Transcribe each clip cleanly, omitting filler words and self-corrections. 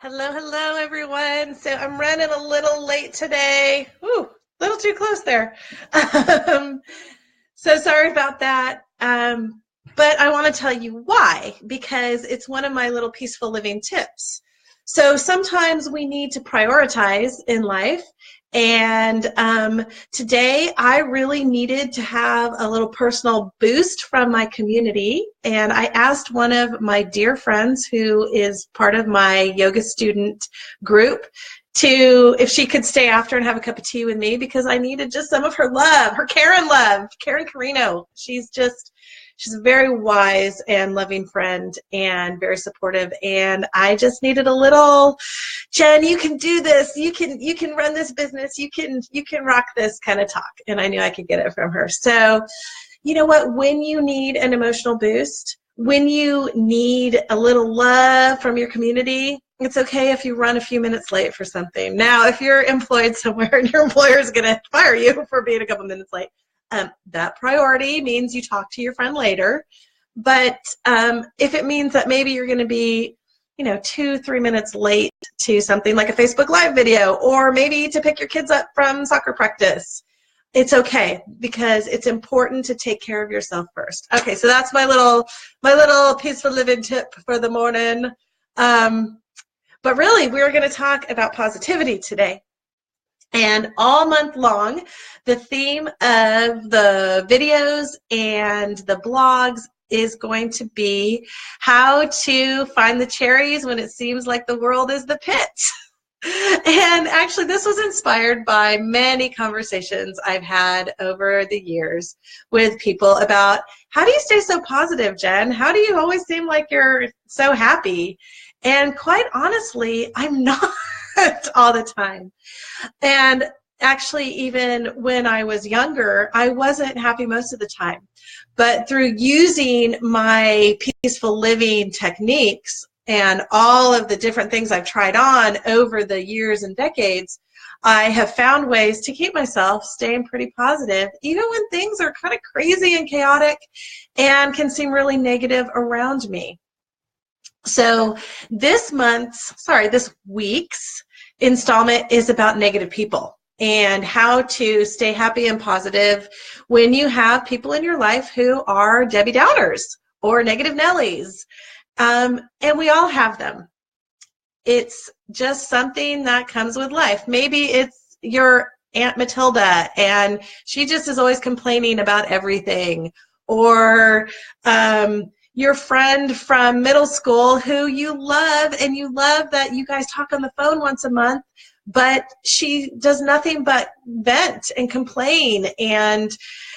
Hello, hello, everyone. So I'm running a little late today. Ooh, a little too close there. Um, so sorry about that. But I want to tell you why, because it's one of my little peaceful living tips. So sometimes we need to prioritize in life. And today I really needed to have a little personal boost from my community. And I asked one of my dear friends who is part of my yoga student group to if she could stay after and have a cup of tea with me because I needed just some of her love, her Karen love, Karen Carino. She's a very wise and loving friend and very supportive. And I just needed a little, Jen, you can do this. You can run this business. You can rock this kind of talk. And I knew I could get it from her. So, you know what? When you need an emotional boost, when you need a little love from your community, it's okay if you run a few minutes late for something. Now, if you're employed somewhere and your employer is going to fire you for being a couple minutes late, that priority means you talk to your friend later. But if it means that maybe you're going to be, 2-3 minutes late to something like a Facebook Live video, or maybe to pick your kids up from soccer practice, it's okay because it's important to take care of yourself first. Okay, so that's my little peaceful living tip for the morning. But really, we're going to talk about positivity today. And all month long, the theme of the videos and the blogs is going to be how to find the cherries when it seems like the world is the pit. And actually, this was inspired by many conversations I've had over the years with people about how do you stay so positive, Jen? How do you always seem like you're so happy? And quite honestly, I'm not all the time. And actually, even when I was younger, I wasn't happy most of the time. But through using my peaceful living techniques and all of the different things I've tried on over the years and decades, I have found ways to keep myself staying pretty positive, even when things are kind of crazy and chaotic and can seem really negative around me. So this week's installment is about negative people and how to stay happy and positive when you have people in your life who are Debbie Downers or negative Nellies. And we all have them. It's just something that comes with life. Maybe it's your Aunt Matilda and she just is always complaining about everything, or your friend from middle school who you love, and you love that you guys talk on the phone once a month, but she does nothing but vent and complain, and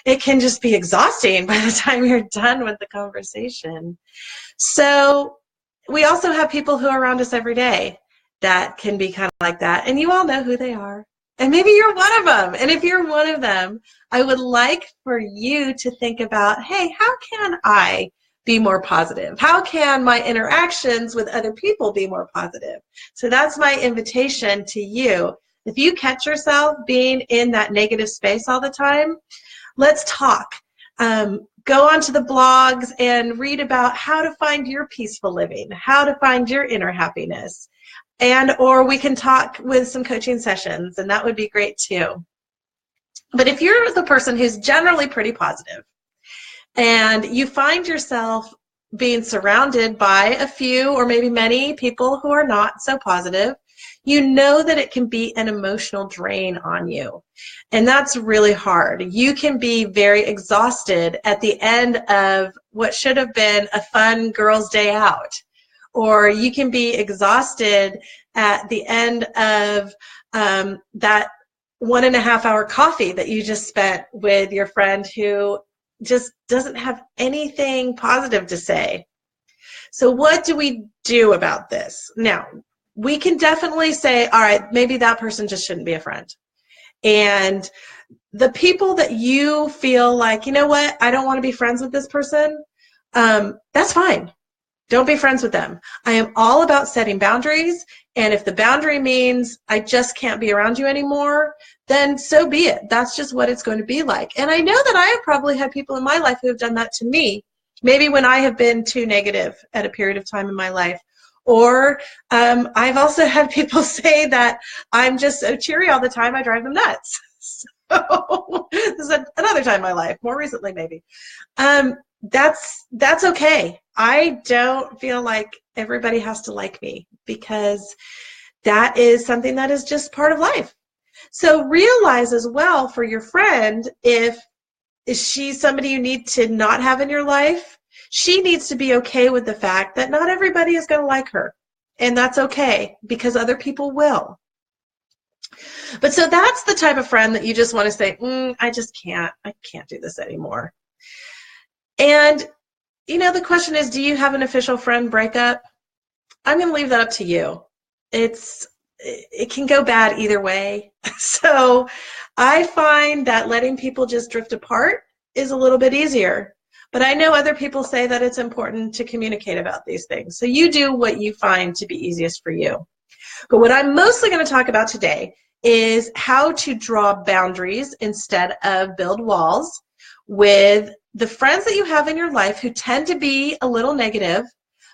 it can just be exhausting by the time you're done with the conversation. So we also have people who are around us every day that can be kind of like that, and you all know who they are. And maybe you're one of them. And if you're one of them, I would like for you to think about, hey, how can I be more positive? How can my interactions with other people be more positive? So that's my invitation to you. If you catch yourself being in that negative space all the time, let's talk. Go onto the blogs and read about how to find your peaceful living, how to find your inner happiness. Or we can talk with some coaching sessions, and that would be great too. But if you're the person who's generally pretty positive, and you find yourself being surrounded by a few or maybe many people who are not so positive, you know that it can be an emotional drain on you. And that's really hard. You can be very exhausted at the end of what should have been a fun girls' day out. Or you can be exhausted at the end of that 1.5 hour coffee that you just spent with your friend who just doesn't have anything positive to say. So what do we do about this? Now, we can definitely say, all right, maybe that person just shouldn't be a friend. And the people that you feel like, you know what, I don't want to be friends with this person, that's fine. Don't be friends with them. I am all about setting boundaries, and if the boundary means I just can't be around you anymore, then so be it. That's just what it's going to be like. And I know that I have probably had people in my life who have done that to me, maybe when I have been too negative at a period of time in my life, Or I've also had people say that I'm just so cheery all the time, I drive them nuts. So this is another time in my life, more recently maybe. That's okay. I don't feel like everybody has to like me, because that is something that is just part of life. So realize as well for your friend, if she's somebody you need to not have in your life, she needs to be okay with the fact that not everybody is going to like her. And that's okay, because other people will. But so that's the type of friend that you just want to say, I can't do this anymore. And, the question is, do you have an official friend breakup? I'm going to leave that up to you. It can go bad either way. So I find that letting people just drift apart is a little bit easier. But I know other people say that it's important to communicate about these things. So you do what you find to be easiest for you. But what I'm mostly going to talk about today is how to draw boundaries instead of build walls with the friends that you have in your life who tend to be a little negative,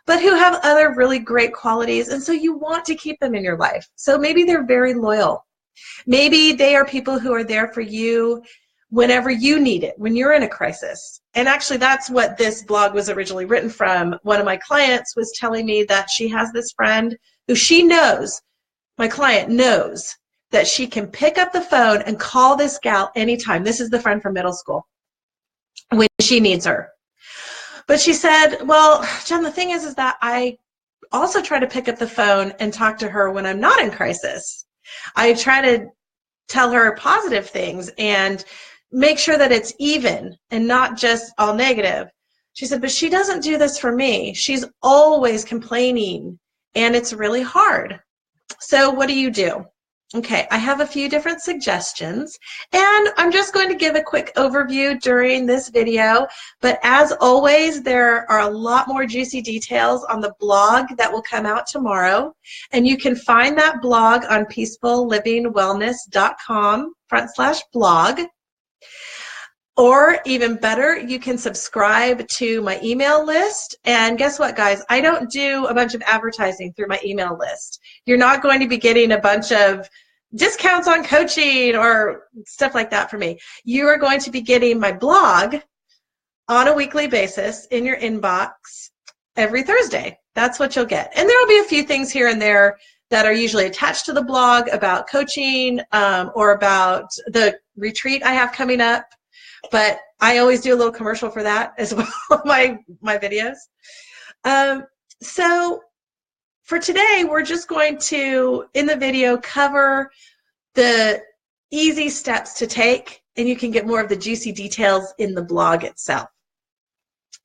but who have other really great qualities, and so you want to keep them in your life. So maybe they're very loyal. Maybe they are people who are there for you whenever you need it, when you're in a crisis. And actually, that's what this blog was originally written from. One of my clients was telling me that she has this friend who she knows, my client knows, that she can pick up the phone and call this gal anytime. This is the friend from middle school, when she needs her. But she said, well, Jen, the thing is that I also try to pick up the phone and talk to her when I'm not in crisis. I try to tell her positive things and make sure that it's even and not just all negative. She said, but she doesn't do this for me. She's always complaining, and it's really hard. So what do? Okay, I have a few different suggestions, and I'm just going to give a quick overview during this video, but as always, there are a lot more juicy details on the blog that will come out tomorrow, and you can find that blog on peacefullivingwellness.com/blog. Or even better, you can subscribe to my email list. And guess what, guys? I don't do a bunch of advertising through my email list. You're not going to be getting a bunch of discounts on coaching or stuff like that from me. You are going to be getting my blog on a weekly basis in your inbox every Thursday. That's what you'll get. And there will be a few things here and there that are usually attached to the blog about coaching or about the retreat I have coming up. But I always do a little commercial for that as well, my videos. So for today, we're just going to, in the video, cover the easy steps to take, and you can get more of the juicy details in the blog itself.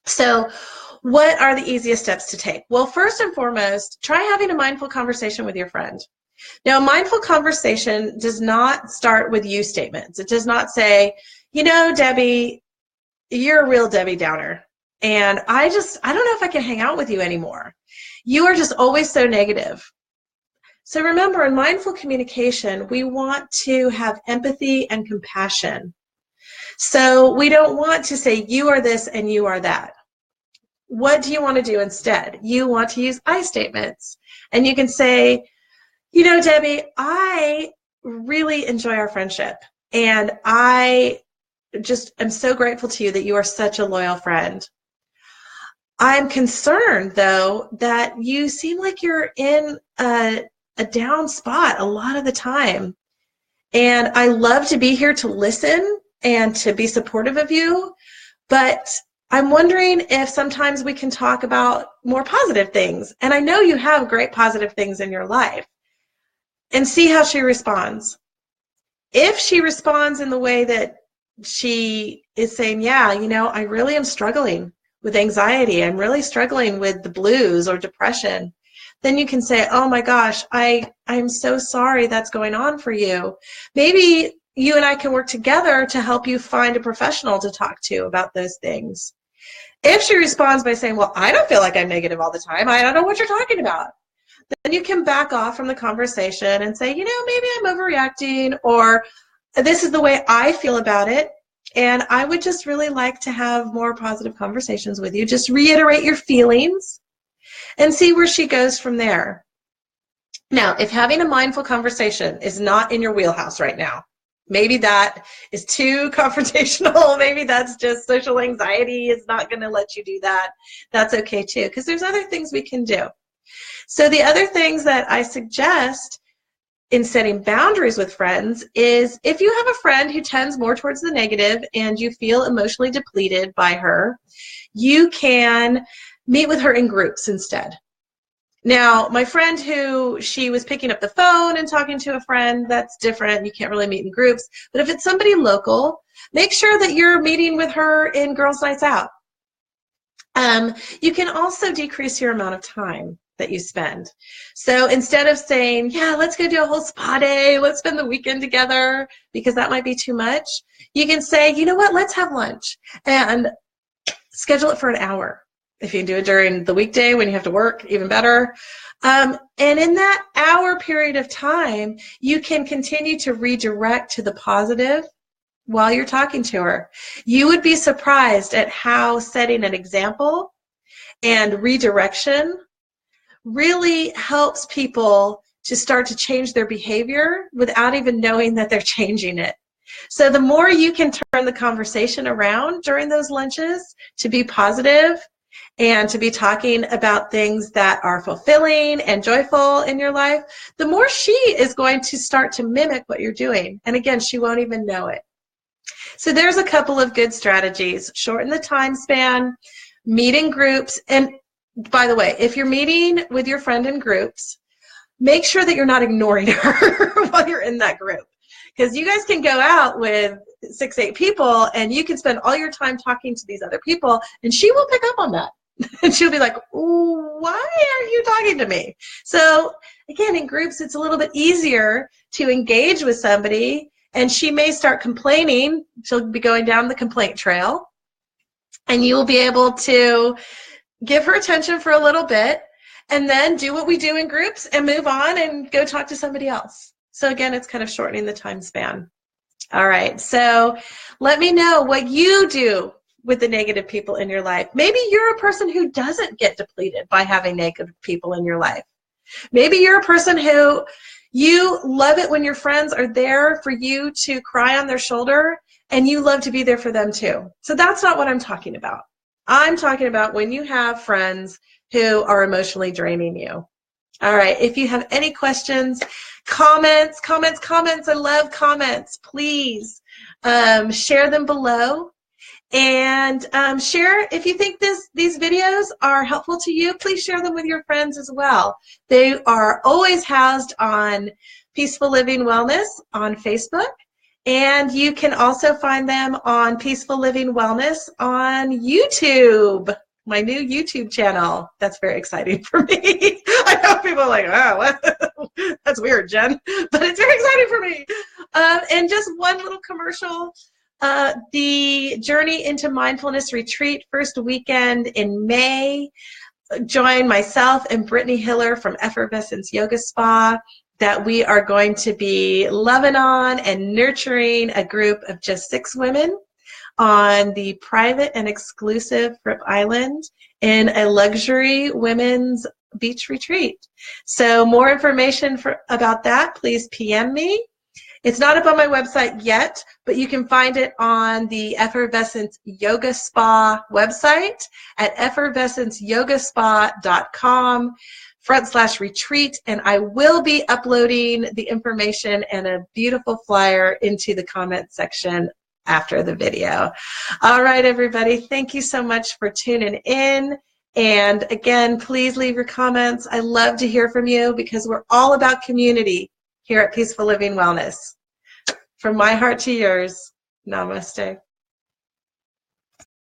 So what are the easiest steps to take? Well, first and foremost, try having a mindful conversation with your friend. Now, a mindful conversation does not start with you statements. It does not say, Debbie, you're a real Debbie Downer, and I don't know if I can hang out with you anymore. You are just always so negative. So remember, in mindful communication, we want to have empathy and compassion. So we don't want to say you are this and you are that. What do you want to do instead? You want to use I statements. And you can say, Debbie, I really enjoy our friendship, and I just am so grateful to you that you are such a loyal friend. I'm concerned, though, that you seem like you're in a down spot a lot of the time. And I love to be here to listen and to be supportive of you, but I'm wondering if sometimes we can talk about more positive things. And I know you have great positive things in your life. And see how she responds. If she responds in the way that she is saying, yeah, I really am struggling with anxiety, I'm really struggling with the blues or depression, then you can say, oh my gosh, I'm so sorry that's going on for you. Maybe you and I can work together to help you find a professional to talk to about those things. If she responds by saying, well, I don't feel like I'm negative all the time, I don't know what you're talking about, then you can back off from the conversation and say, maybe I'm overreacting, or this is the way I feel about it, and I would just really like to have more positive conversations with you. Just reiterate your feelings and see where she goes from there. Now, if having a mindful conversation is not in your wheelhouse right now, maybe that is too confrontational, maybe that's just social anxiety is not going to let you do that, that's okay too, because there's other things we can do. So the other things that I suggest in setting boundaries with friends is if you have a friend who tends more towards the negative and you feel emotionally depleted by her, you can meet with her in groups instead. Now, my friend who she was picking up the phone and talking to a friend, that's different. You can't really meet in groups. But if it's somebody local, make sure that you're meeting with her in girls' nights out. You can also decrease your amount of time that you spend. So instead of saying, yeah, let's go do a whole spa day, let's spend the weekend together, because that might be too much, you can say, you know what, let's have lunch and schedule it for an hour. If you can do it during the weekday when you have to work, even better. And in that hour period of time, you can continue to redirect to the positive while you're talking to her. You would be surprised at how setting an example and redirection really helps people to start to change their behavior without even knowing that they're changing it. So the more you can turn the conversation around during those lunches to be positive and to be talking about things that are fulfilling and joyful in your life, the more she is going to start to mimic what you're doing. And again, she won't even know it. So there's a couple of good strategies. Shorten the time span, meet in groups. And by the way, if you're meeting with your friend in groups, make sure that you're not ignoring her while you're in that group. Because you guys can go out with 6, 8 people and you can spend all your time talking to these other people and she will pick up on that. And she'll be like, why aren't you talking to me? So again, in groups, it's a little bit easier to engage with somebody, and she may start complaining. She'll be going down the complaint trail, and you will be able to give her attention for a little bit and then do what we do in groups and move on and go talk to somebody else. So again, it's kind of shortening the time span. All right, so let me know what you do with the negative people in your life. Maybe you're a person who doesn't get depleted by having negative people in your life. Maybe you're a person who you love it when your friends are there for you to cry on their shoulder, and you love to be there for them too. So that's not what I'm talking about. I'm talking about when you have friends who are emotionally draining you. All right, if you have any questions, comments, I love comments. Please share them below. And share, if you think these videos are helpful to you, please share them with your friends as well. They are always housed on Peaceful Living Wellness on Facebook. And you can also find them on Peaceful Living Wellness on YouTube, my new YouTube channel. That's very exciting for me. I know people are like, oh, what? That's weird, Jen. But it's very exciting for me. And just one little commercial. The Journey into Mindfulness Retreat, first weekend in May. Join myself and Brittany Hiller from Effervescence Yoga Spa that we are going to be loving on and nurturing a group of just 6 women on the private and exclusive Fripp Island in a luxury women's beach retreat. So more information about that, please PM me. It's not up on my website yet, but you can find it on the Effervescence Yoga Spa website at effervescenceyogaspa.com/retreat, and I will be uploading the information and a beautiful flyer into the comment section after the video. All right, everybody, thank you so much for tuning in. And again, please leave your comments. I love to hear from you because we're all about community here at Peaceful Living Wellness. From my heart to yours, namaste.